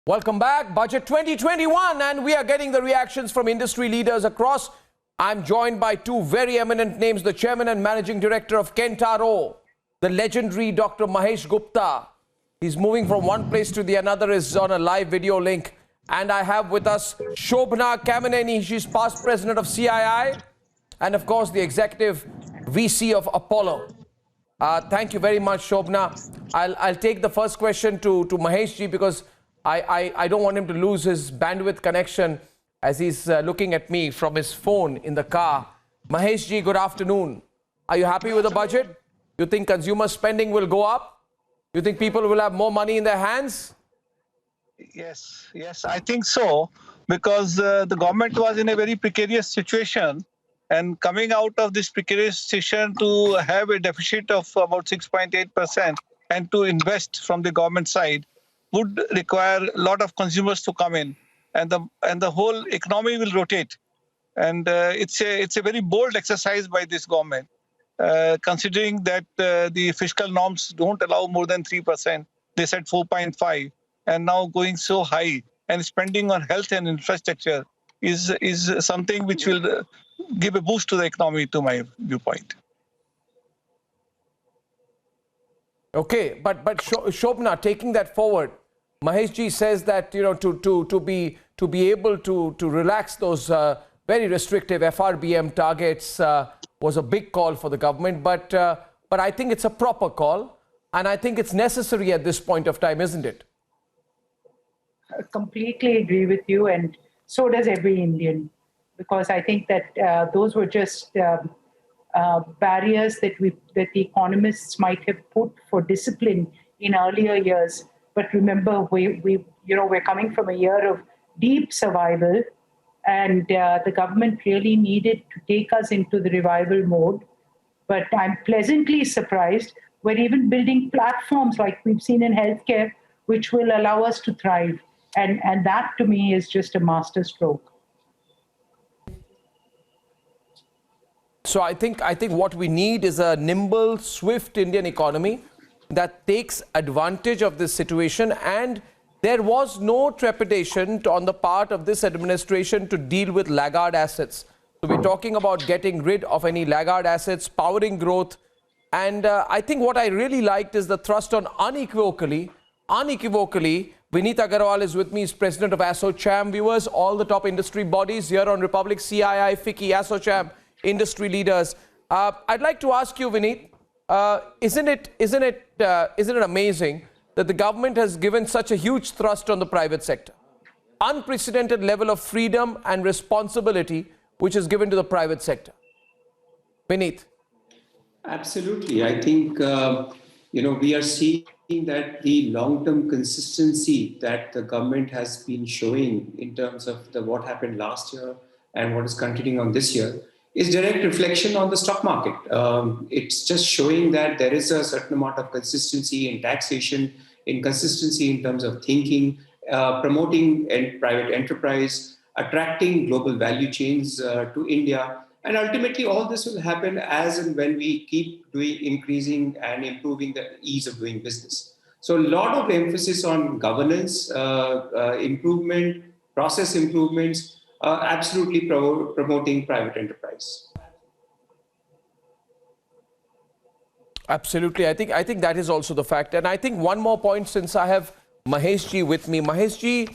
Welcome back. Budget 2021, and we are getting the reactions from industry leaders across. I'm joined by two very eminent names, the Chairman and Managing Director of Kentaro, the legendary Dr. Mahesh Gupta. He's moving from one place to the another, is on a live video link. And I have with us Shobhna Kamineni. She's past president of CII and, of course, the executive VC of Apollo. Thank you very much, Shobhna. I'll take the first question to Mahesh ji, because I don't want him to lose his bandwidth connection as he's looking at me from his phone in the car. Mahesh ji, good afternoon. Are you happy with the budget? You think consumer spending will go up? You think people will have more money in their hands? Yes, I think so, because the government was in a very precarious situation, and coming out of this precarious situation to have a deficit of about 6.8% and to invest from the government side would require a lot of consumers to come in, and the whole economy will rotate. And it's a very bold exercise by this government, considering that the fiscal norms don't allow more than 3%. They said 4.5%. And now going so high and spending on health and infrastructure is something which will give a boost to the economy, to my viewpoint. Okay, but Shobhna, taking that forward, Mahesh ji says that to be able to relax those very restrictive FRBM targets was a big call for the government, but I think it's a proper call, and I think it's necessary at this point of time, isn't it? I completely agree with you, and so does every Indian, because I think that those were just barriers that the economists might have put for discipline in earlier years. But remember, we're coming from a year of deep survival, and the government really needed to take us into the revival mode. But I'm pleasantly surprised we're even building platforms like we've seen in healthcare, which will allow us to thrive. And that, to me, is just a masterstroke. So I think what we need is a nimble, swift Indian economy that takes advantage of this situation. And there was no trepidation on the part of this administration to deal with laggard assets. So we're talking about getting rid of any laggard assets, powering growth. And I think what I really liked is the thrust on unequivocally, Vineet Agarwal is with me, he's president of ASSOCHAM. Viewers, all the top industry bodies here on Republic, CII, FICCI, ASSOCHAM, industry leaders. I'd like to ask you, Vineet, isn't it amazing that the government has given such a huge thrust on the private sector? Unprecedented level of freedom and responsibility which is given to the private sector. Vineet. Absolutely. I think, we are seeing that the long-term consistency that the government has been showing in terms of what happened last year and what is continuing on this year is direct reflection on the stock market. It's just showing that there is a certain amount of consistency in taxation, inconsistency in terms of thinking, promoting private enterprise, attracting global value chains to India. And ultimately, all this will happen as and when we keep increasing and improving the ease of doing business. So a lot of emphasis on governance, improvement, process improvements, absolutely promoting private enterprise. Absolutely. I think that is also the fact. And I think one more point, since I have Mahesh ji with me. Mahesh ji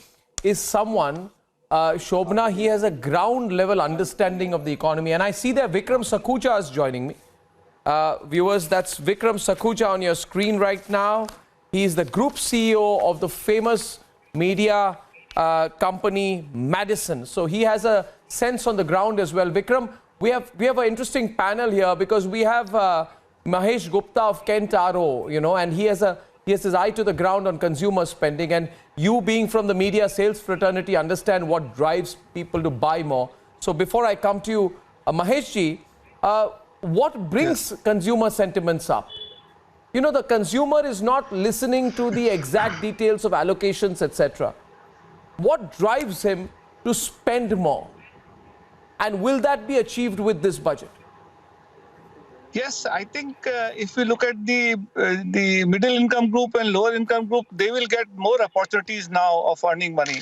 is someone, Shobhna, he has a ground level understanding of the economy. And I see that Vikram Sakhuja is joining me. Viewers, that's Vikram Sakhuja on your screen right now. He is the group CEO of the famous media company Madison. So he has a sense on the ground as well. Vikram, we have an interesting panel here because we have Mahesh Gupta of Kentaro, and he has his eye to the ground on consumer spending, and you, being from the media sales fraternity, understand what drives people to buy more. So before I come to you, Mahesh ji, what brings consumer sentiments up? The consumer is not listening to the exact details of allocations, etc. What drives him to spend more? And will that be achieved with this budget? Yes, I think if we look at the middle income group and lower income group, they will get more opportunities now of earning money,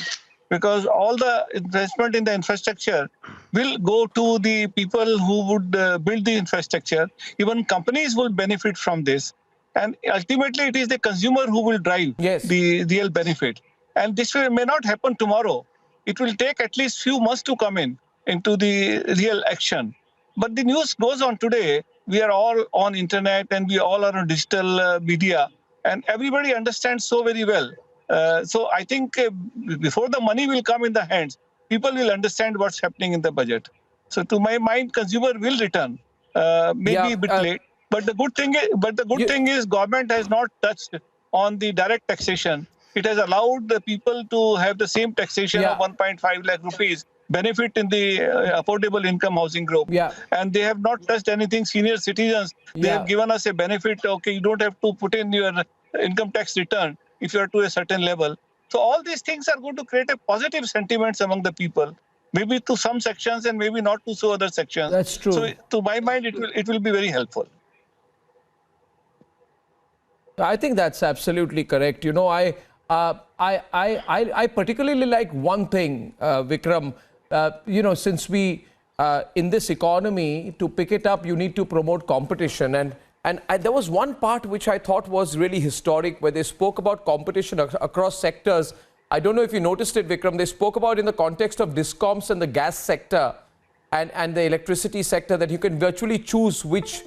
because all the investment in the infrastructure will go to the people who would build the infrastructure. Even companies will benefit from this, and ultimately it is the consumer who will drive Yes. the real benefit. And this may not happen tomorrow. It will take at least few months to come into the real action. But the news goes on today. We are all on internet and we all are on digital media, and everybody understands so very well. So I think before the money will come in the hands, people will understand what's happening in the budget. So to my mind, consumer will return, maybe Yeah. a bit late. But the good You, thing is government has not touched on the direct taxation. It has allowed the people to have the same taxation of yeah. 1.5 lakh rupees benefit in the affordable income housing group. Yeah. And they have not touched anything senior citizens. They have Yeah. given us a benefit. Okay, you don't have to put in your income tax return if you are to a certain level. So all these things are going to create a positive sentiments among the people, maybe to some sections and maybe not to so other sections. That's So true. to my mind, it will be very helpful. I think that's absolutely correct. You know, I particularly like one thing, Vikram. You know, since we in this economy, to pick it up, you need to promote competition, and there was one part which I thought was really historic, where they spoke about competition across sectors. I don't know if you noticed it, Vikram. They spoke about in the context of discoms and the gas sector and the electricity sector, that you can virtually choose which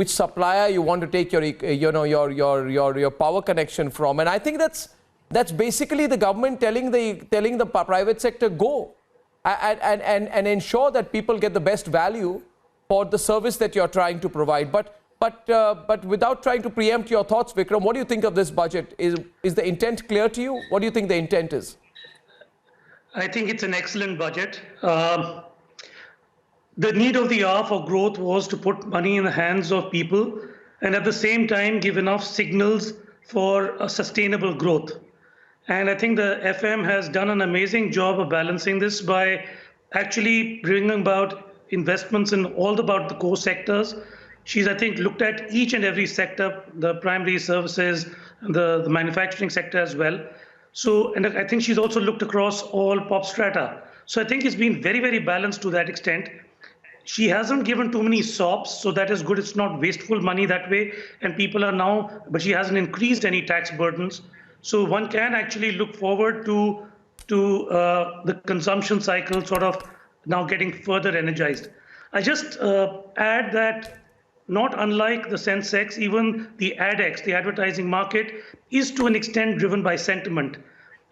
supplier you want to take your power connection from. And I think that's basically the government telling the private sector, go and ensure that people get the best value for the service that you're trying to provide. But without trying to preempt your thoughts, Vikram, what do you think of this budget? Is the intent clear to you? What do you think the intent is? I think it's an excellent budget. The need of the hour for growth was to put money in the hands of people and at the same time give enough signals for a sustainable growth. And I think the FM has done an amazing job of balancing this by actually bringing about investments in all about the core sectors. She's, I think, looked at each and every sector, the primary services, the manufacturing sector as well. So, and I think she's also looked across all pop strata. So I think it's been very, very balanced to that extent. She hasn't given too many sops, so that is good. It's not wasteful money that way, and people are now, but she hasn't increased any tax burdens. So one can actually look forward to the consumption cycle sort of now getting further energized. I just add that not unlike the Sensex, even the ADX, the advertising market, is to an extent driven by sentiment.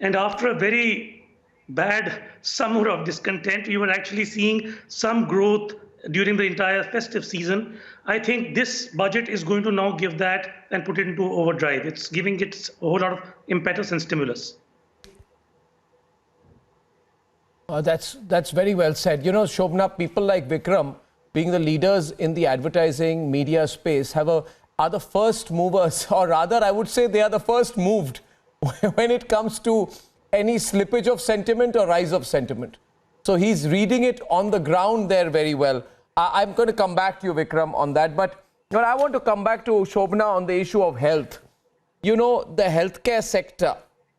And after a very bad summer of discontent, we were actually seeing some growth during the entire festive season. I think this budget is going to now give that and put it into overdrive. It's giving it a whole lot of impetus and stimulus. That's very well said. You know, Shobna, people like Vikram, being the leaders in the advertising media space, are the first movers, or rather, I would say they are the first moved when it comes to any slippage of sentiment or rise of sentiment. So he's reading it on the ground there very well. I'm going to come back to you, Vikram, on that. But I want to come back to Shobna on the issue of health. You know, the healthcare sector,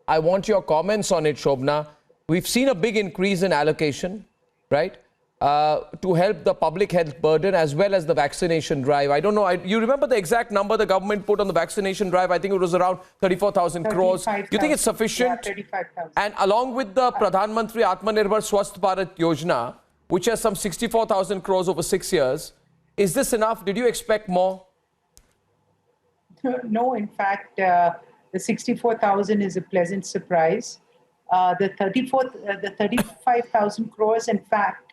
I want your comments on it, Shobna. We've seen a big increase in allocation, right, to help the public health burden as well as the vaccination drive. I don't know, you remember the exact number the government put on the vaccination drive? I think it was around 34,000 crores. You think it's sufficient? Yeah, 35,000. And along with the Pradhan Mantri Atmanirbhar Swasth Bharat Yojana, which has some 64,000 crores over 6 years, is this enough? Did you expect more? No, in fact, the 64,000 is a pleasant surprise. The 35,000 crores, in fact,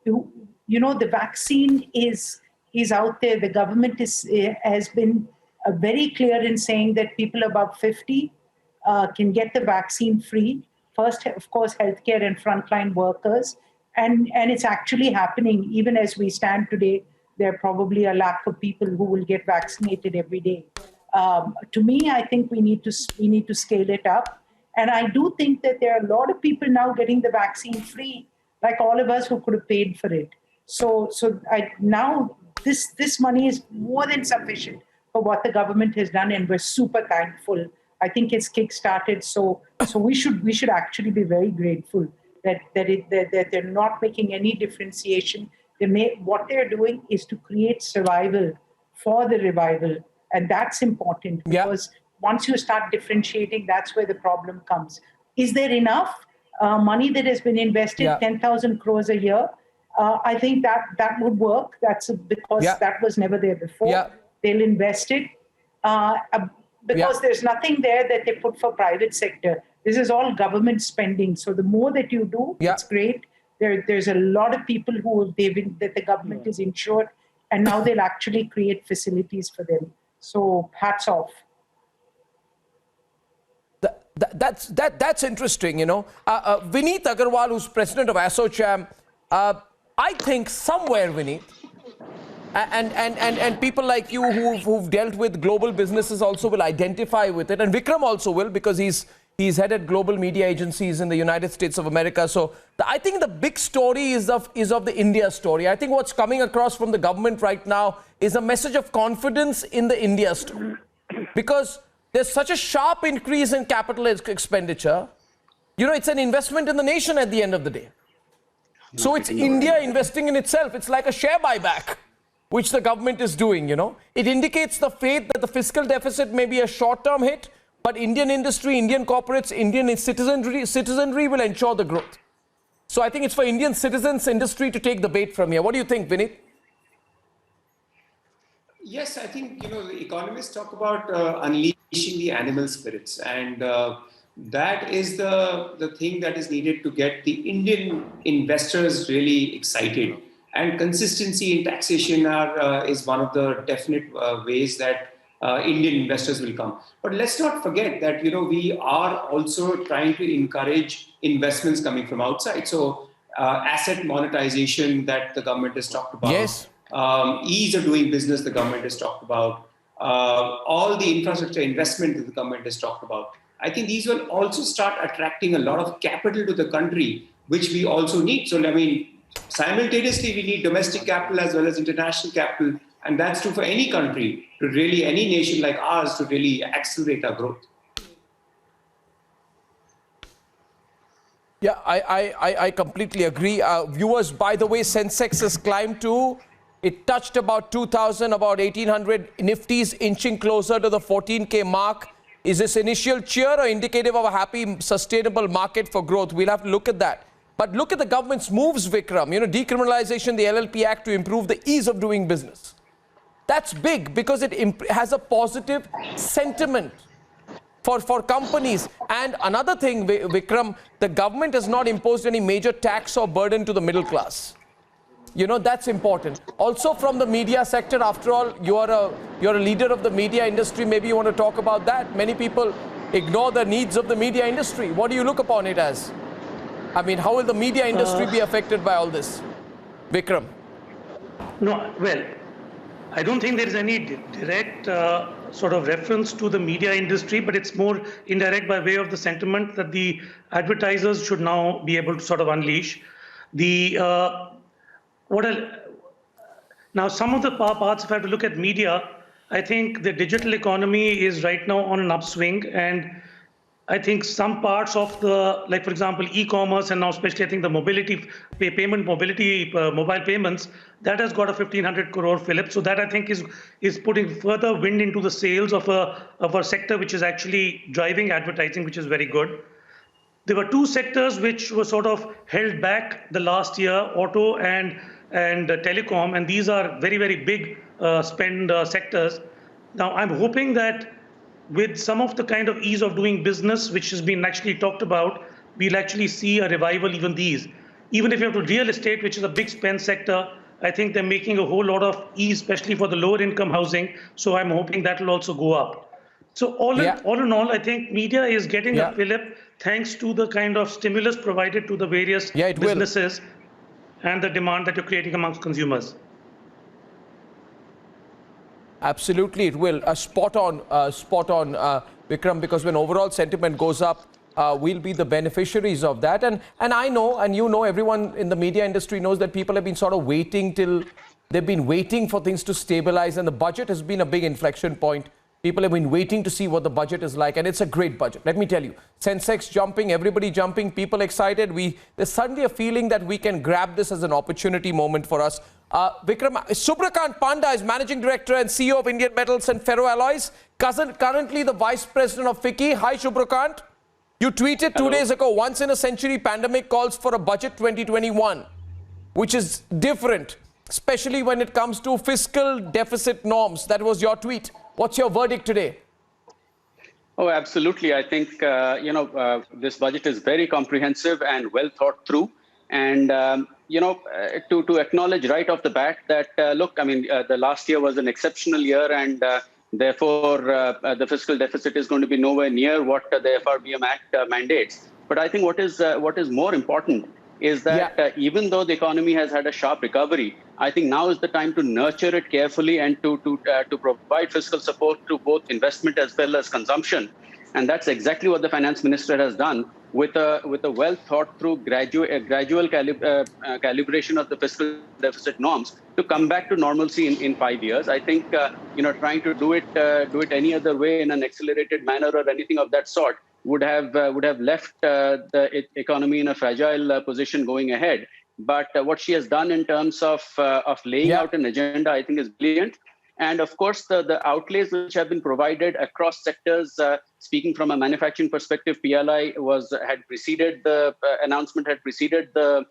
you know, the vaccine is out there. The government has been very clear in saying that people above 50 can get the vaccine free. First, of course, healthcare and frontline workers. And it's actually happening. Even as we stand today, there are probably a lakh of people who will get vaccinated every day. To me, I think we need to scale it up. And I do think that there are a lot of people now getting the vaccine free, like all of us who could have paid for it. So now this money is more than sufficient for what the government has done, and we're super thankful. I think it's kick-started, so we should actually be very grateful that they're not making any differentiation. What they're doing is to create survival for the revival, and that's important because once you start differentiating, that's where the problem comes. Is there enough money that has been invested, 10,000 crores a year? I think that would work. That's because that was never there before. They'll invest it because there's nothing there that they put for private sector. This is all government spending. So the more that you do, it's great. There's a lot of people that the government is insured, and now they'll actually create facilities for them. So hats off. That's interesting, you know. Vineet Agarwal, who's president of ASSOCHAM, I think somewhere, Vineet, and people like you who've dealt with global businesses also will identify with it, and Vikram also will, because he's headed global media agencies in the United States of America. So I think the big story is of the India story. I think what's coming across from the government right now is a message of confidence in the India story, because there's such a sharp increase in capital expenditure. You know, it's an investment in the nation at the end of the day. So it's India investing in itself. It's like a share buyback, which the government is doing, you know. It indicates the faith that the fiscal deficit may be a short-term hit, but Indian industry, Indian corporates, Indian citizenry will ensure the growth. So I think it's for Indian citizens, industry to take the bait from here. What do you think, Vineet? Yes, I think, you know, the economists talk about unleashing the animal spirits, and that is the thing that is needed to get the Indian investors really excited. And consistency in taxation is one of the definite ways that Indian investors will come. But let's not forget that, you know, we are also trying to encourage investments coming from outside. So asset monetization that the government has talked about. Yes. Ease of doing business the government has talked about. All the infrastructure investment that the government has talked about. I think these will also start attracting a lot of capital to the country, which we also need. So, I mean, simultaneously, we need domestic capital as well as international capital. And that's true for any country, to really, any nation like ours, to really accelerate our growth. Yeah, I completely agree. Viewers, by the way, Sensex has climbed to, it touched about 2,000, about 1,800. Nifty's inching closer to the 14K mark. Is this initial cheer or indicative of a happy, sustainable market for growth? We'll have to look at that. But look at the government's moves, Vikram. You know, decriminalization, the LLP Act to improve the ease of doing business. That's big because it has a positive sentiment for companies. And another thing, Vikram, the government has not imposed any major tax or burden to the middle class. You know, that's important. Also from the media sector, after all, you're a leader of the media industry. Maybe you want to talk about that. Many people ignore the needs of the media industry. What do you look upon it as? I mean, how will the media industry be affected by all this? Vikram. No, well, I don't think there is any direct sort of reference to the media industry, but it's more indirect by way of the sentiment that the advertisers should now be able to sort of unleash. Now, some of the parts, if I have to look at media, I think the digital economy is right now on an upswing, and I think some parts of the, like for example, e-commerce, and now especially I think the mobility mobile payments, that has got a 1,500 crore fillip. So that I think is putting further wind into the sails of a sector which is actually driving advertising, which is very good. There were two sectors which were sort of held back the last year, auto and telecom, and these are very, very big spend sectors. Now, I'm hoping that with some of the kind of ease of doing business, which has been actually talked about, we'll actually see a revival even these. Even if you have to real estate, which is a big spend sector, I think they're making a whole lot of ease, especially for the lower income housing. So I'm hoping that will also go up. So all in all, I think media is getting a fillip thanks to the kind of stimulus provided to the various businesses and the demand that you're creating amongst consumers. Absolutely, it will. Spot on, Vikram, because when overall sentiment goes up, we'll be the beneficiaries of that. And I know, and you know, everyone in the media industry knows that people have been sort of waiting till They've been waiting for things to stabilize, and the budget has been a big inflection point. People have been waiting to see what the budget is like, and it's a great budget. Let me tell you, Sensex jumping, everybody jumping, people excited. There's suddenly a feeling that we can grab this as an opportunity moment for us. Subrakant Panda is Managing Director and CEO of Indian Metals and Ferroalloys, currently the Vice President of FICCI. Hi, Subrakant. You tweeted 2 days ago, once in a century pandemic calls for a budget 2021, which is different, especially when it comes to fiscal deficit norms. That was your tweet. What's your verdict today? Oh, absolutely. I think, this budget is very comprehensive and well thought through. And, to acknowledge right off the bat that, the last year was an exceptional year, and therefore the fiscal deficit is going to be nowhere near what the FRBM Act mandates. But I think what is more important is that even though the economy has had a sharp recovery, I think now is the time to nurture it carefully and to provide fiscal support to both investment as well as consumption. And that's exactly what the finance minister has done with a well thought through gradual calibration of the fiscal deficit norms to come back to normalcy in 5 years. I think trying to do it any other way in an accelerated manner or anything of that sort would have left the economy in a fragile position going ahead. But what she has done in terms of laying out an agenda, I think, is brilliant. And of course, the outlays which have been provided across sectors, speaking from a manufacturing perspective, PLI had preceded the announcement, had preceded the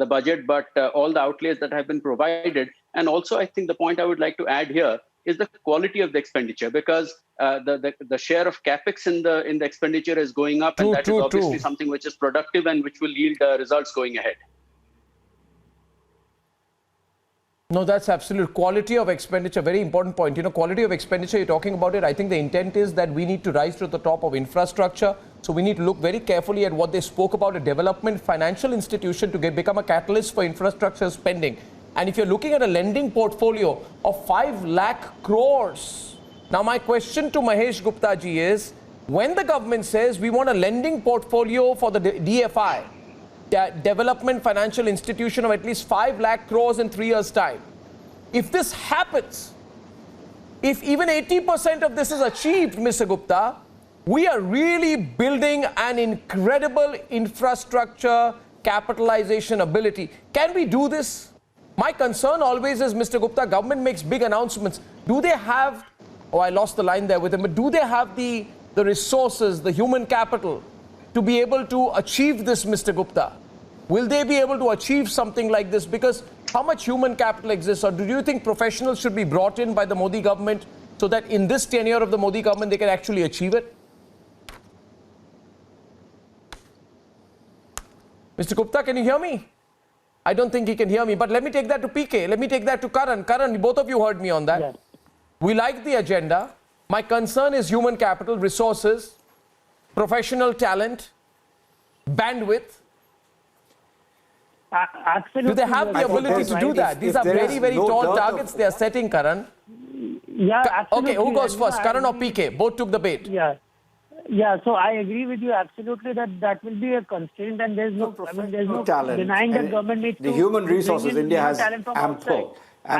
budget, but all the outlays that have been provided. And also, I think the point I would like to add here is the quality of the expenditure, because the share of capex in the expenditure is going up, and that is obviously something which is productive and which will yield results going ahead. No, that's absolute. Quality of expenditure, very important point. Quality of expenditure, you're talking about it. I think the intent is that we need to rise to the top of infrastructure. So we need to look very carefully at what they spoke about, a development financial institution to become a catalyst for infrastructure spending. And if you're looking at a lending portfolio of 5 lakh crores. Now, my question to Mahesh Gupta ji is, when the government says we want a lending portfolio for the DFI, development financial institution, of at least 5 lakh crores in 3 years' time. If this happens, if even 80% of this is achieved, Mr. Gupta, we are really building an incredible infrastructure capitalization ability. Can we do this? My concern always is, Mr. Gupta, government makes big announcements. Do they have, I lost the line there with him, but do they have the resources, the human capital, to be able to achieve this, Mr. Gupta? Will they be able to achieve something like this? Because how much human capital exists? Or do you think professionals should be brought in by the Modi government so that in this tenure of the Modi government, they can actually achieve it? Mr. Gupta, can you hear me? I don't think he can hear me, but let me take that to PK. Let me take that to Karan. Karan, both of you heard me on that. Yes. We like the agenda. My concern is human capital, resources, professional talent, bandwidth. Absolutely. Do they have the ability to do that? These are very, very tall targets they are setting, Karan. Yeah, absolutely. Okay, who goes first, Karan or PK? Both took the bait. Yeah, so I agree with you absolutely that will be a constraint, and there's no talent. Denying that government needs the human resources. India has ample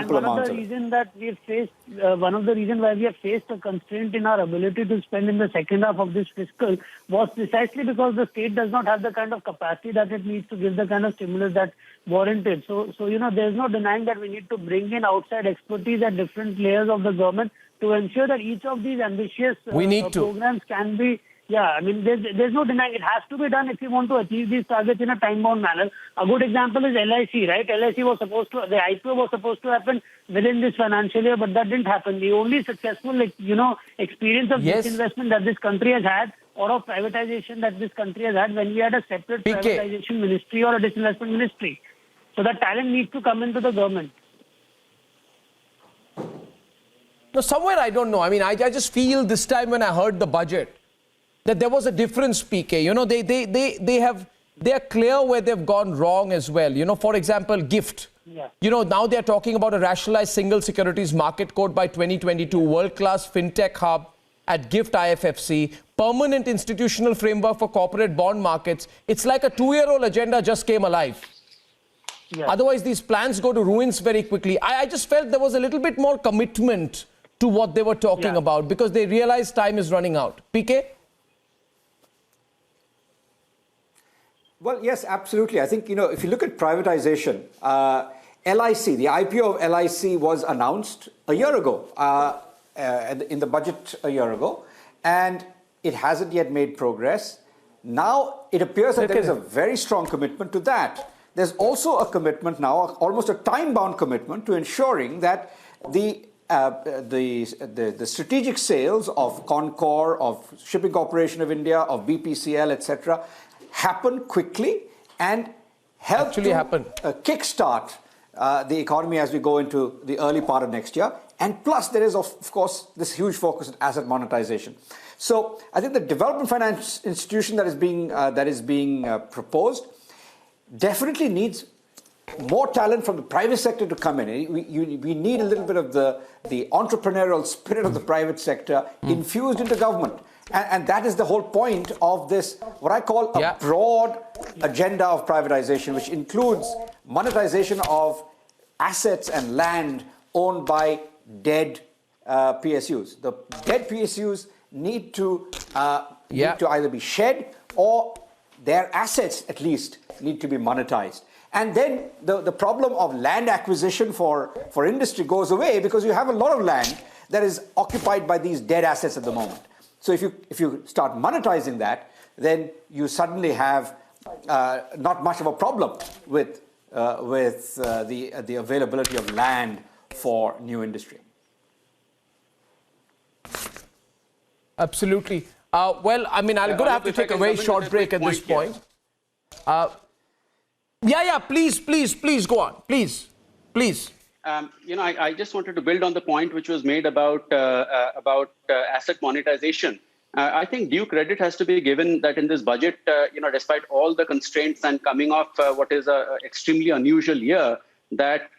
one of the reasons that we have faced, one of the reasons why we have faced a constraint in our ability to spend in the second half of this fiscal was precisely because the state does not have the kind of capacity that it needs to give the kind of stimulus that warranted. So there's no denying that we need to bring in outside expertise at different layers of the government to ensure that each of these ambitious programs can be. Yeah, I mean, there's no denying it has to be done if you want to achieve these targets in a time-bound manner. A good example is LIC, right? LIC was supposed to, the IPO was supposed to happen within this financial year, but that didn't happen. The only successful, experience of disinvestment that this country has had, or of privatization that this country has had, when we had a separate privatization ministry or a disinvestment ministry. So that talent needs to come into the government. No, somewhere I don't know. I mean, I just feel this time when I heard the budget, that there was a difference, PK. They are clear where they've gone wrong as well. For example, GIFT. Yeah. Now they're talking about a rationalized single securities market code by 2022, world-class fintech hub at GIFT IFFC, permanent institutional framework for corporate bond markets. It's like a 2-year-old agenda just came alive. Yeah. Otherwise, these plans go to ruins very quickly. I just felt there was a little bit more commitment to what they were talking about because they realized time is running out. PK? Well, yes, absolutely. I think, if you look at privatization, LIC, the IPO of LIC was announced a year ago, in the budget a year ago, and it hasn't yet made progress. Now, it appears that there is a very strong commitment to that. There's also a commitment now, almost a time-bound commitment to ensuring that the strategic sales of Concor, of Shipping Corporation of India, of BPCL, etc., happen quickly and help to kickstart the economy as we go into the early part of next year. And plus, there is, of course, this huge focus on asset monetization. So I think the development finance institution that is being proposed definitely needs more talent from the private sector to come in. We need a little bit of the entrepreneurial spirit of the private sector infused into government. And that is the whole point of this, what I call a broad agenda of privatization, which includes monetization of assets and land owned by dead PSUs. The dead PSUs need to either be shed or their assets, at least, need to be monetized. And then the problem of land acquisition for industry goes away because you have a lot of land that is occupied by these dead assets at the moment. So if you start monetizing that, then you suddenly have not much of a problem with the availability of land for new industry. Absolutely. Well, I mean, I'm going to have to take a very short break at this point. Please go on. Please. I just wanted to build on the point which was made about asset monetization. I think due credit has to be given that in this budget, despite all the constraints and coming off what is an extremely unusual year, that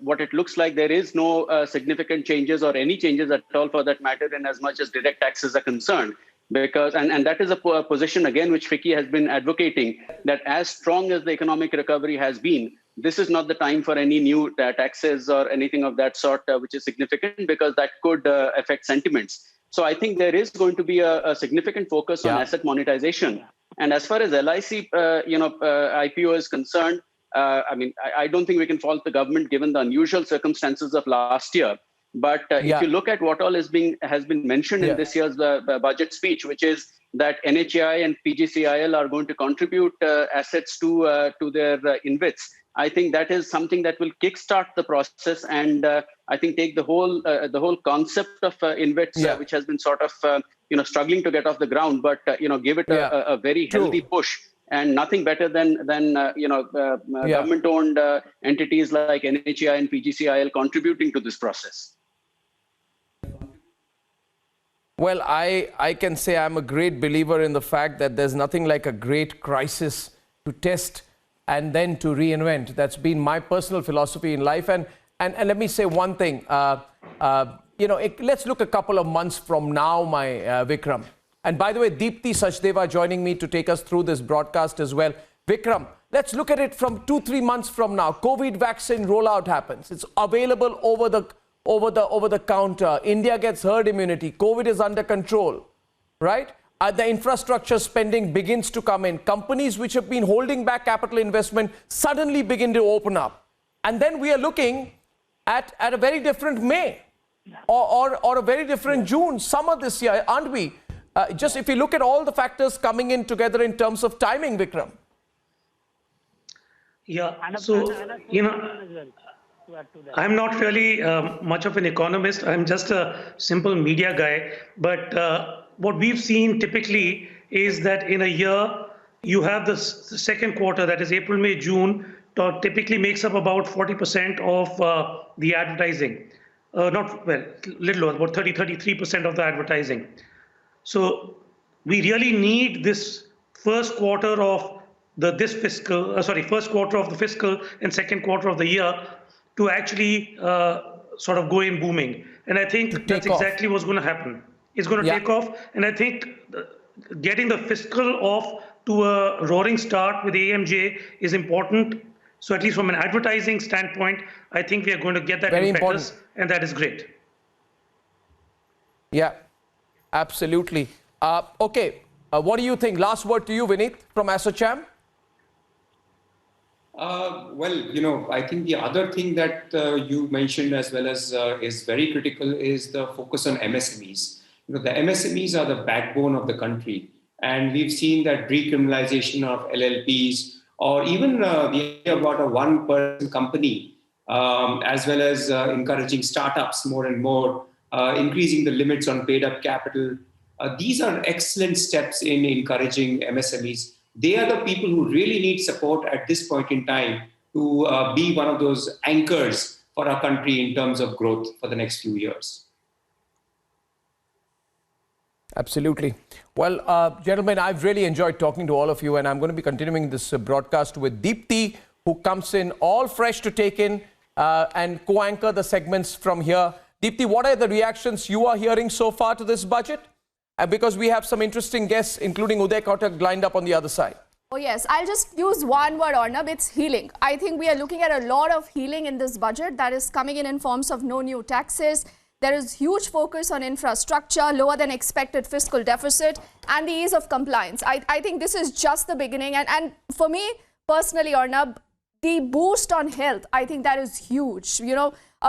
what it looks like there is no significant changes or any changes at all for that matter in as much as direct taxes are concerned. Because and that is a position again which FICCI has been advocating, that as strong as the economic recovery has been, this is not the time for any new taxes or anything of that sort which is significant, because that could affect sentiments. So I think there is going to be a significant focus on asset monetization. And as far as LIC IPO is concerned, I don't think we can fault the government given the unusual circumstances of last year. But if you look at what all has been mentioned in this year's budget speech, which is that NHAI and PGCIL are going to contribute assets to their InvITs, I think that is something that will kickstart the process, and I think take the whole concept of InvITs, which has been sort of struggling to get off the ground, but give it a very healthy push. And nothing better than government-owned entities like NHAI and PGCIL contributing to this process. Well, I can say I'm a great believer in the fact that there's nothing like a great crisis to test and then to reinvent. That's been my personal philosophy in life. And let me say one thing. Let's look a couple of months from now, my Vikram. And by the way, Deepthi Sachdeva joining me to take us through this broadcast as well. Vikram, let's look at it from 2-3 months from now. COVID vaccine rollout happens. It's available over the counter. India gets herd immunity. COVID is under control, right? The infrastructure spending begins to come in. Companies which have been holding back capital investment suddenly begin to open up. And then we are looking at a very different May or a very different June, summer this year, aren't we? Just if you look at all the factors coming in together in terms of timing, Vikram. Yeah, so, I'm not really much of an economist. I'm just a simple media guy. But what we've seen typically is that in a year, you have the second quarter, that is April, May, June, typically makes up about 40% of the advertising. Little lower, about 33% of the advertising. So we really need this first quarter of first quarter of the fiscal and second quarter of the year to actually sort of go in booming. And I think that's exactly what's going to happen. It's going to take off. And I think getting the fiscal off to a roaring start with AMJ is important So at least from an advertising standpoint, I think we are going to get that Very impetus, important. and that is great. Yeah, absolutely. Okay, what do you think? Last word to you, Vineet, from ASSOCHAM. Well, I think the other thing that you mentioned as well as is very critical is the focus on MSMEs. The MSMEs are the backbone of the country. And we've seen that decriminalization of LLPs or even we have got a one-person company as well as encouraging startups more and more, increasing the limits on paid-up capital. These are excellent steps in encouraging MSMEs. They are the people who really need support at this point in time to be one of those anchors for our country in terms of growth for the next few years. Absolutely. Well, gentlemen, I've really enjoyed talking to all of you, and I'm going to be continuing this broadcast with Deepti, who comes in all fresh to take in and co-anchor the segments from here. Deepti, what are the reactions you are hearing so far to this budget? Because we have some interesting guests, including Uday Kotak, lined up on the other side. Oh yes, I'll just use one word, Arnab. It's healing. I think we are looking at a lot of healing in this budget that is coming in forms of no new taxes. There is huge focus on infrastructure, lower than expected fiscal deficit, and the ease of compliance. I think this is just the beginning. And for me, personally, Arnab, the boost on health, I think that is huge.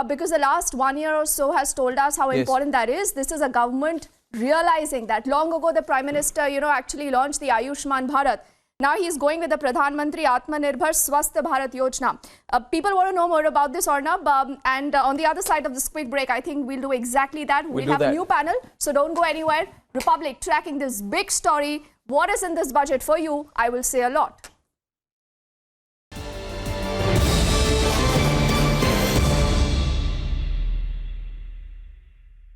Because the last 1 year or so has told us how important that is. This is a government realizing that. Long ago, the Prime Minister, actually launched the Ayushman Bharat. Now he's going with the Pradhan Mantri Atmanirbhar Swasth Bharat Yojana. People want to know more about this, Arnab. And on the other side of this quick break, I think we'll do exactly that. We'll have a new panel, so don't go anywhere. Republic tracking this big story. What is in this budget for you? I will say a lot.